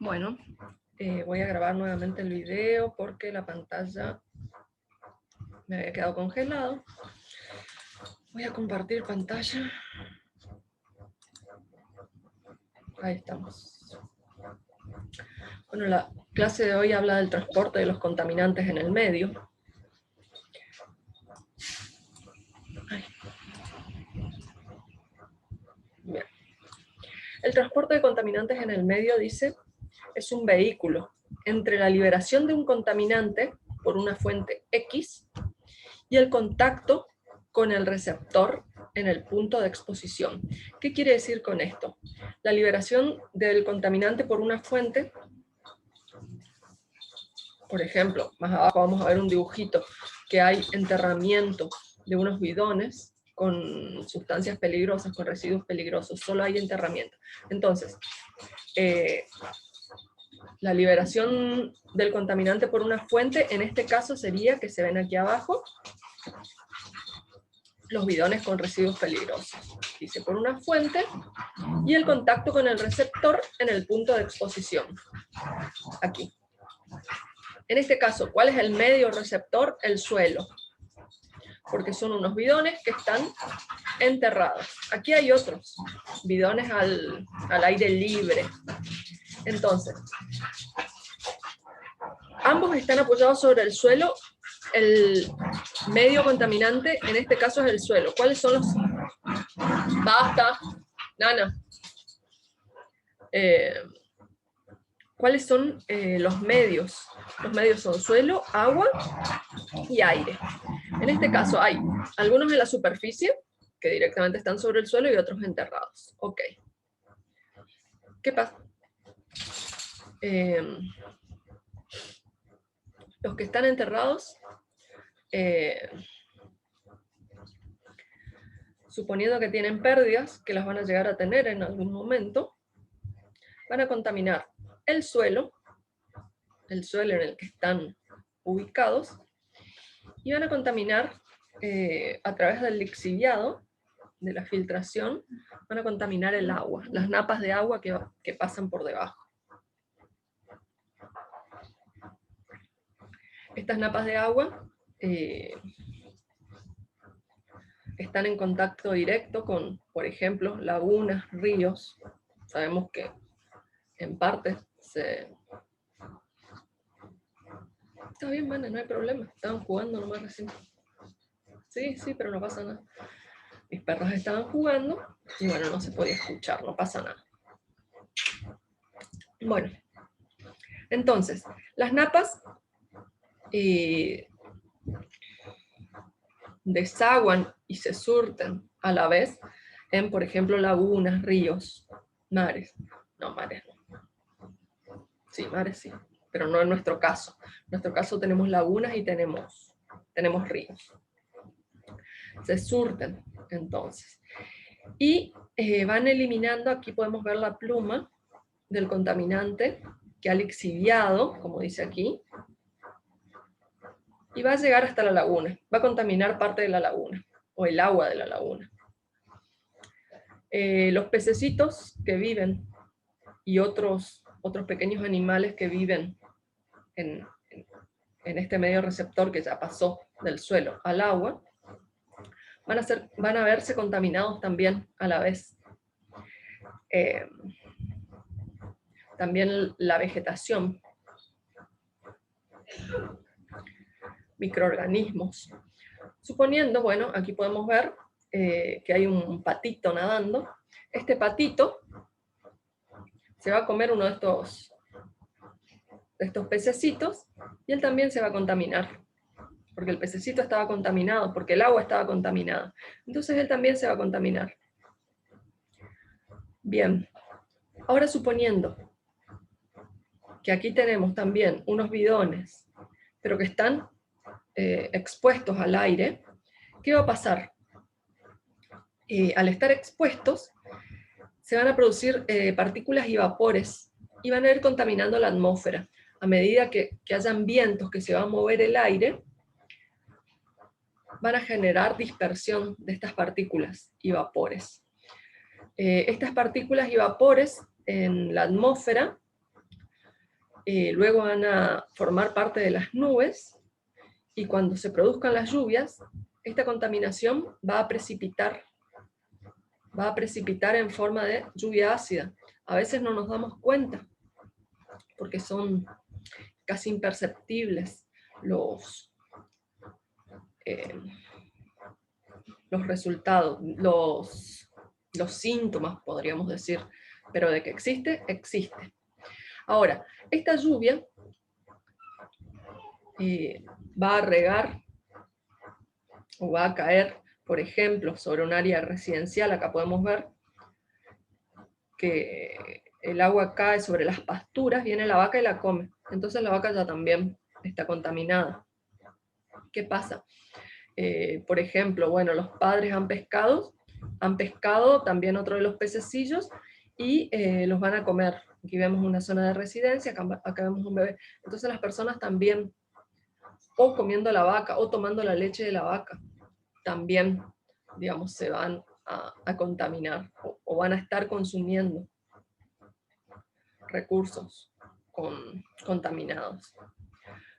Bueno, voy a grabar nuevamente el video porque la pantalla me había quedado congelado. Voy a compartir pantalla. Ahí estamos. Bueno, la clase de hoy habla del transporte de los contaminantes en el medio. Bien. El transporte de contaminantes en el medio, dice, es un vehículo entre la liberación de un contaminante por una fuente X y el contacto con el receptor en el punto de exposición. ¿Qué quiere decir con esto? La liberación del contaminante por una fuente, por ejemplo, más abajo vamos a ver un dibujito que hay enterramiento de unos bidones con sustancias peligrosas, con residuos peligrosos, solo hay enterramiento. Entonces, la liberación del contaminante por una fuente, en este caso sería, que se ven aquí abajo, los bidones con residuos peligrosos. Dice, por una fuente, y el contacto con el receptor en el punto de exposición. Aquí. En este caso, ¿cuál es el medio receptor? El suelo. Porque son unos bidones que están enterrados. Aquí hay otros bidones al aire libre. Entonces, ambos están apoyados sobre el suelo. El medio contaminante, en este caso, es el suelo. ¿Cuáles son los...? ¡Basta! Nana. ¿Cuáles son los medios? Los medios son suelo, agua y aire. En este caso hay algunos en la superficie, que directamente están sobre el suelo, y otros enterrados. Ok. ¿Qué pasa? Los que están enterrados, suponiendo que tienen pérdidas, que las van a llegar a tener en algún momento, van a contaminar el suelo en el que están ubicados, y van a contaminar a través del lixiviado, de la filtración, van a contaminar el agua, las napas de agua que pasan por debajo. Estas napas de agua están en contacto directo con, por ejemplo, lagunas, ríos. Sabemos que en parte se... Está bien, Mana, no hay problema. Estaban jugando nomás recién. Sí, pero no pasa nada. Mis perros estaban jugando y bueno, no se podía escuchar, no pasa nada. Bueno, entonces, las napas desaguan y se surten a la vez en, por ejemplo, lagunas, ríos, mares. No, mares no. Sí, mares sí, pero no en nuestro caso. En nuestro caso tenemos lagunas y tenemos ríos. Se surten, entonces. Y van eliminando, aquí podemos ver la pluma del contaminante que ha lixiviado, como dice aquí, y va a llegar hasta la laguna. Va a contaminar parte de la laguna, o el agua de la laguna. Los pececitos que viven, y otros pequeños animales que viven en este medio receptor que ya pasó del suelo al agua, van a verse contaminados también a la vez. También la vegetación, microorganismos. Suponiendo, bueno, aquí podemos ver que hay un patito nadando. Este patito se va a comer uno de estos pececitos, y él también se va a contaminar, porque el pececito estaba contaminado, porque el agua estaba contaminada. Entonces él también se va a contaminar. Bien, ahora suponiendo que aquí tenemos también unos bidones, pero que están expuestos al aire, ¿qué va a pasar? Al estar expuestos, se van a producir partículas y vapores, y van a ir contaminando la atmósfera. A medida que hayan vientos que se va a mover el aire, van a generar dispersión de estas partículas y vapores. Estas partículas y vapores en la atmósfera luego van a formar parte de las nubes, y cuando se produzcan las lluvias, esta contaminación va a precipitar en forma de lluvia ácida. A veces no nos damos cuenta, porque son casi imperceptibles los resultados, los síntomas, podríamos decir, pero de que existe, existe. Ahora, esta lluvia va a regar o va a caer, por ejemplo, sobre un área residencial. Acá podemos ver que el agua cae sobre las pasturas, viene la vaca y la come. Entonces la vaca ya también está contaminada. ¿Qué pasa? Por ejemplo, bueno, los padres han pescado también otro de los pececillos y los van a comer. Aquí vemos una zona de residencia, acá vemos un bebé. Entonces las personas también, o comiendo la vaca, o tomando la leche de la vaca, también, digamos, se van a contaminar, o van a estar consumiendo recursos contaminados.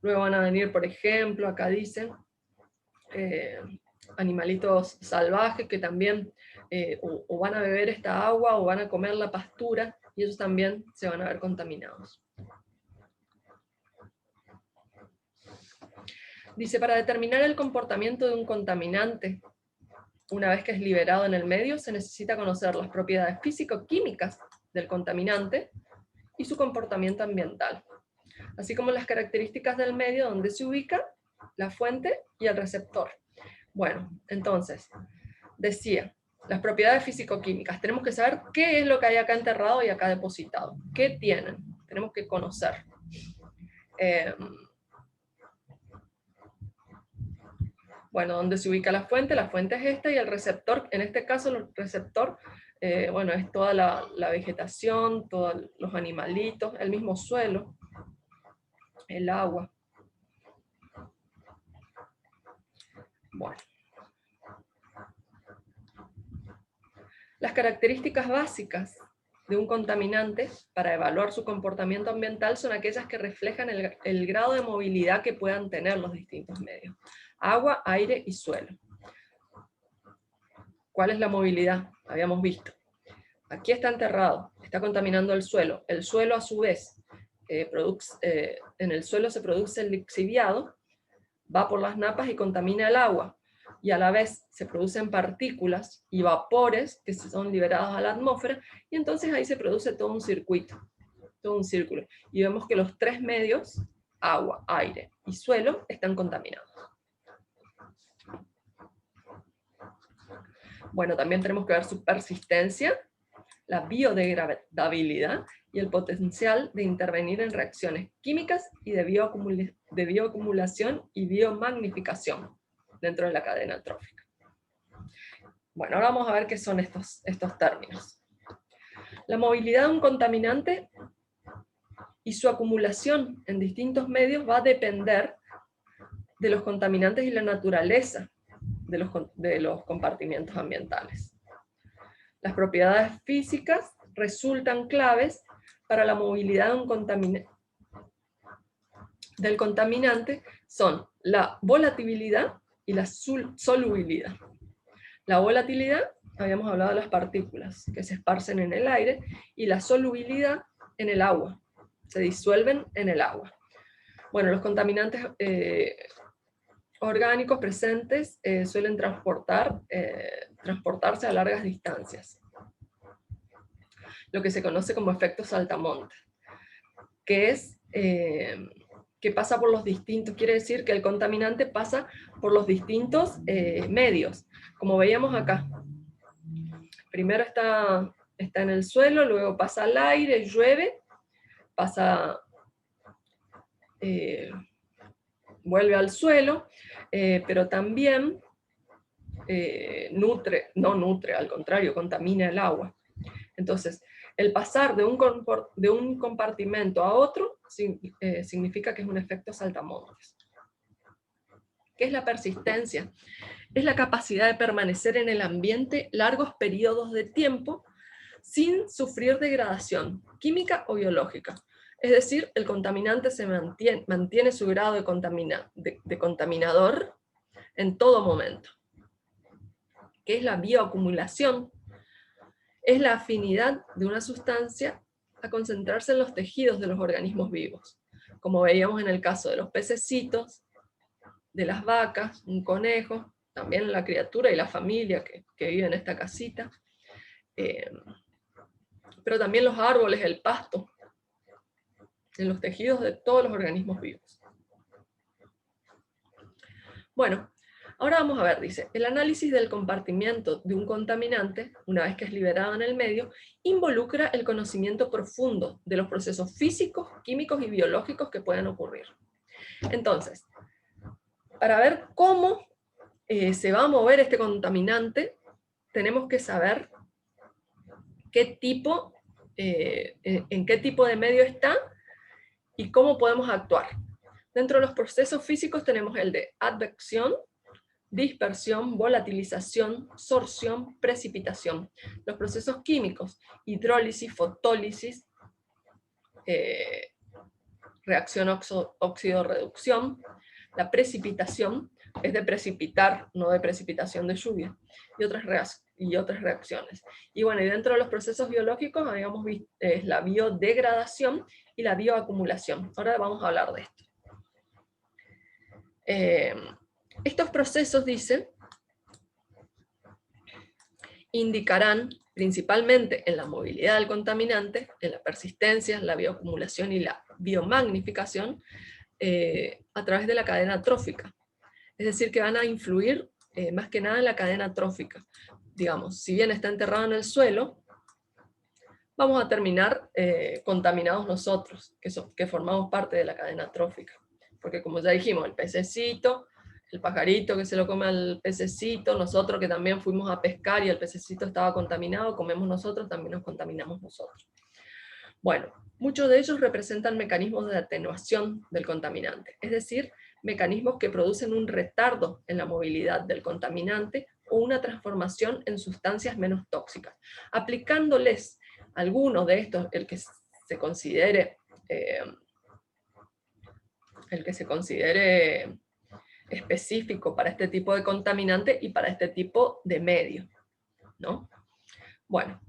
Luego van a venir, por ejemplo, acá dicen, animalitos salvajes que también o van a beber esta agua o van a comer la pastura, y ellos también se van a ver contaminados. Dice, para determinar el comportamiento de un contaminante, una vez que es liberado en el medio, se necesita conocer las propiedades físico-químicas del contaminante y su comportamiento ambiental, así como las características del medio donde se ubica, la fuente y el receptor. Bueno, entonces, decía, las propiedades físico-químicas. Tenemos que saber qué es lo que hay acá enterrado y acá depositado. ¿Qué tienen? Tenemos que conocer. Bueno, ¿dónde se ubica la fuente? La fuente es esta, y el receptor, en este caso el receptor, bueno, es toda la vegetación, todos los animalitos, el mismo suelo, el agua. Bueno. Las características básicas de un contaminante para evaluar su comportamiento ambiental son aquellas que reflejan el grado de movilidad que puedan tener los distintos medios: agua, aire y suelo. ¿Cuál es la movilidad? Habíamos visto. Aquí está enterrado, está contaminando el suelo. El suelo, a su vez, en el suelo se produce el lixiviado, va por las napas y contamina el agua, y a la vez se producen partículas y vapores que son liberados a la atmósfera, y entonces ahí se produce todo un circuito, todo un círculo, y vemos que los tres medios, agua, aire y suelo, están contaminados. Bueno, también tenemos que ver su persistencia, la biodegradabilidad y el potencial de intervenir en reacciones químicas y de bioacumulación y biomagnificación dentro de la cadena trófica. Bueno, ahora vamos a ver qué son estos términos. La movilidad de un contaminante y su acumulación en distintos medios va a depender de los contaminantes y la naturaleza de los compartimientos ambientales. Las propiedades físicas resultan claves para la movilidad del contaminante, son la volatilidad y la solubilidad. La volatilidad, habíamos hablado de las partículas que se esparcen en el aire, y la solubilidad en el agua, se disuelven en el agua. Bueno, los contaminantes orgánicos presentes suelen transportarse a largas distancias, lo que se conoce como efecto saltamontes, que es que pasa por los distintos, quiere decir que el contaminante pasa por los distintos medios, como veíamos acá. Primero está en el suelo, luego pasa al aire, llueve, pasa, vuelve al suelo, pero también no nutre, al contrario, contamina el agua. Entonces, el pasar de un compartimento a otro significa que es un efecto saltamontes. ¿Qué es la persistencia? Es la capacidad de permanecer en el ambiente largos periodos de tiempo sin sufrir degradación química o biológica. Es decir, el contaminante mantiene su grado de contaminador en todo momento. ¿Qué es la bioacumulación? Es la afinidad de una sustancia a concentrarse en los tejidos de los organismos vivos, como veíamos en el caso de los pececitos, de las vacas, un conejo, también la criatura y la familia que vive en esta casita, pero también los árboles, el pasto, en los tejidos de todos los organismos vivos. Bueno, ahora vamos a ver, dice, el análisis del compartimiento de un contaminante, una vez que es liberado en el medio, involucra el conocimiento profundo de los procesos físicos, químicos y biológicos que pueden ocurrir. Entonces, para ver cómo se va a mover este contaminante, tenemos que saber en qué tipo de medio está y cómo podemos actuar. Dentro de los procesos físicos tenemos el de advección, dispersión, volatilización, sorción, precipitación. Los procesos químicos, hidrólisis, fotólisis, reacción óxido-reducción. La precipitación es de precipitar, no de precipitación de lluvia, y otras reacciones. Y bueno, y dentro de los procesos biológicos habíamos visto la biodegradación y la bioacumulación. Ahora vamos a hablar de esto. Estos procesos, dice, indicarán principalmente en la movilidad del contaminante, en la persistencia, la bioacumulación y la biomagnificación, a través de la cadena trófica. Es decir, que van a influir más que nada en la cadena trófica. Digamos, si bien está enterrado en el suelo, vamos a terminar contaminados nosotros, que formamos parte de la cadena trófica. Porque como ya dijimos, el pececito, el pajarito que se lo come al pececito, nosotros que también fuimos a pescar y el pececito estaba contaminado, comemos nosotros, también nos contaminamos nosotros. Bueno, muchos de ellos representan mecanismos de atenuación del contaminante, es decir, mecanismos que producen un retardo en la movilidad del contaminante o una transformación en sustancias menos tóxicas. Aplicándoles algunos de estos, el que se considere específico para este tipo de contaminante y para este tipo de medio, ¿no? Bueno.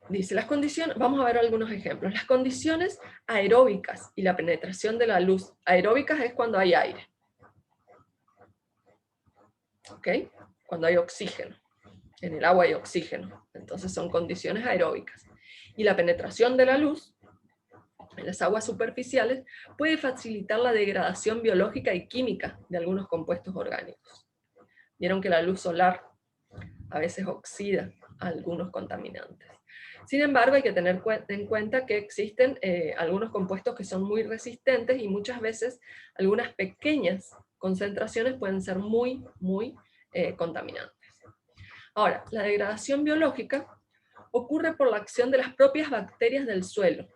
Dice, las condiciones, vamos a ver algunos ejemplos. Las condiciones aeróbicas y la penetración de la luz. Aeróbicas es cuando hay aire. ¿Ok? Cuando hay oxígeno. En el agua hay oxígeno. Entonces son condiciones aeróbicas. Y la penetración de la luz en las aguas superficiales puede facilitar la degradación biológica y química de algunos compuestos orgánicos. Vieron que la luz solar a veces oxida a algunos contaminantes. Sin embargo, hay que tener en cuenta que existen algunos compuestos que son muy resistentes y muchas veces algunas pequeñas concentraciones pueden ser muy, muy contaminantes. Ahora, la degradación biológica ocurre por la acción de las propias bacterias del suelo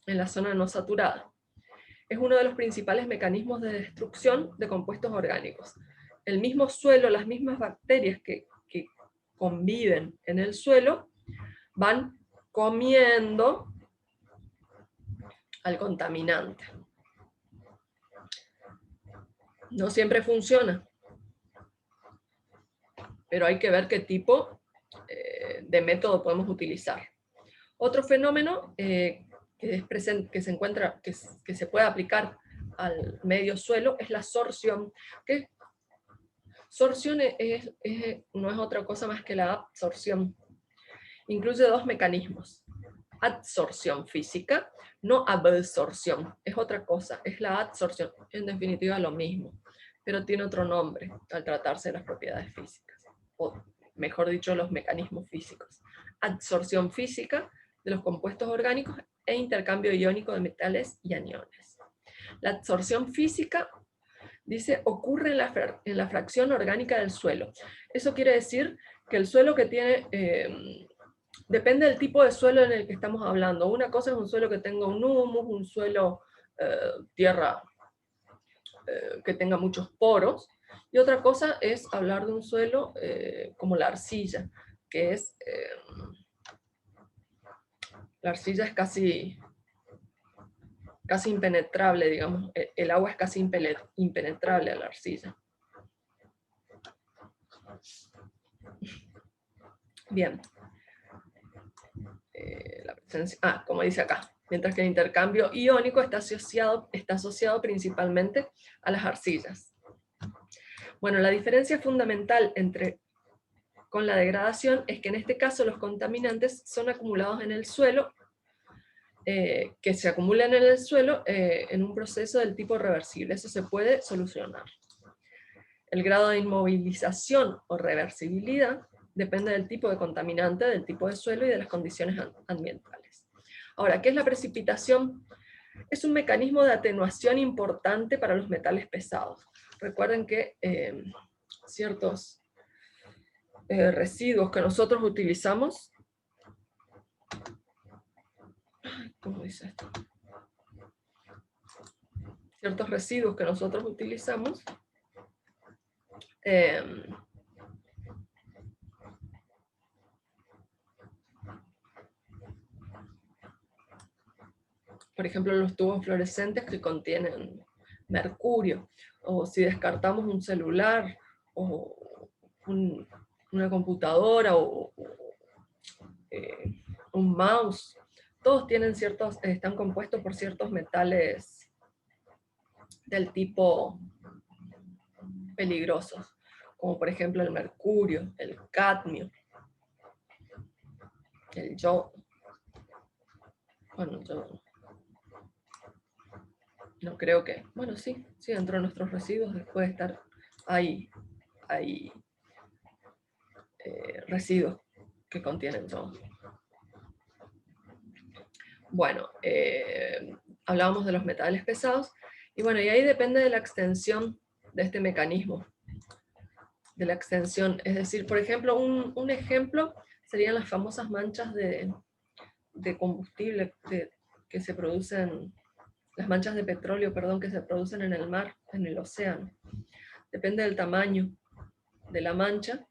en la zona no saturada. Es uno de los principales mecanismos de destrucción de compuestos orgánicos. El mismo suelo, las mismas bacterias que conviven en el suelo, van comiendo al contaminante. No siempre funciona, pero hay que ver qué tipo de método podemos utilizar. Otro fenómeno que se puede aplicar al medio suelo es la sorción. Sorción no es otra cosa más que la absorción. Incluye dos mecanismos. Adsorción física, no absorción, es otra cosa, es la adsorción, en definitiva lo mismo, pero tiene otro nombre al tratarse de las propiedades físicas, o mejor dicho, los mecanismos físicos. Adsorción física de los compuestos orgánicos e intercambio iónico de metales y aniones. La adsorción física, dice, ocurre en la fracción orgánica del suelo. Eso quiere decir que el suelo que tiene... depende del tipo de suelo en el que estamos hablando. Una cosa es un suelo que tenga un humus, un suelo tierra que tenga muchos poros, y otra cosa es hablar de un suelo como la arcilla, que es La arcilla es casi impenetrable, digamos. El agua es casi impenetrable a la arcilla. Bien. La presencia, como dice acá, mientras que el intercambio iónico está asociado principalmente a las arcillas. Bueno, la diferencia fundamental con la degradación es que en este caso los contaminantes son acumulados en el suelo, que se acumulan en el suelo en un proceso del tipo reversible. Eso se puede solucionar. El grado de inmovilización o reversibilidad depende del tipo de contaminante, del tipo de suelo y de las condiciones ambientales. Ahora, ¿qué es la precipitación? Es un mecanismo de atenuación importante para los metales pesados. Recuerden que ciertos residuos que nosotros utilizamos, ¿cómo dice esto? Ciertos residuos que nosotros utilizamos por ejemplo, los tubos fluorescentes que contienen mercurio, o si descartamos un celular, o una computadora, o un mouse, todos tienen están compuestos por ciertos metales del tipo peligrosos, como por ejemplo el mercurio, el cadmio, el yodo. Bueno, yo no creo que, bueno, sí, dentro de nuestros residuos puede estar, hay residuos que contienen yodo. Bueno, hablábamos de los metales pesados, y bueno, y ahí depende de la extensión de este mecanismo, de la extensión, es decir, por ejemplo, un ejemplo serían las famosas manchas de combustible que se producen, las manchas de petróleo, perdón, que se producen en el mar, en el océano. Depende del tamaño de la mancha,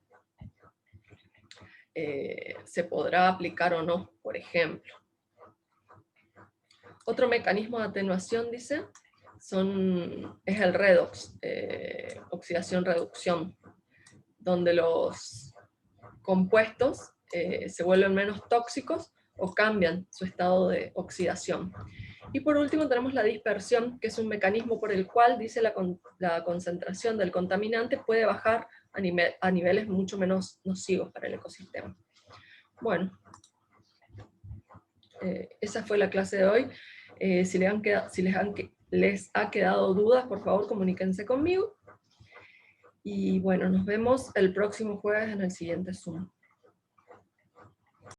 se podrá aplicar o no, por ejemplo. Otro mecanismo de atenuación, dice, es el redox, oxidación-reducción, donde los compuestos se vuelven menos tóxicos o cambian su estado de oxidación. Y por último tenemos la dispersión, que es un mecanismo por el cual, dice, la concentración del contaminante puede bajar a niveles mucho menos nocivos para el ecosistema. Bueno, esa fue la clase de hoy. Si les ha quedado dudas, por favor comuníquense conmigo. Y bueno, nos vemos el próximo jueves en el siguiente Zoom.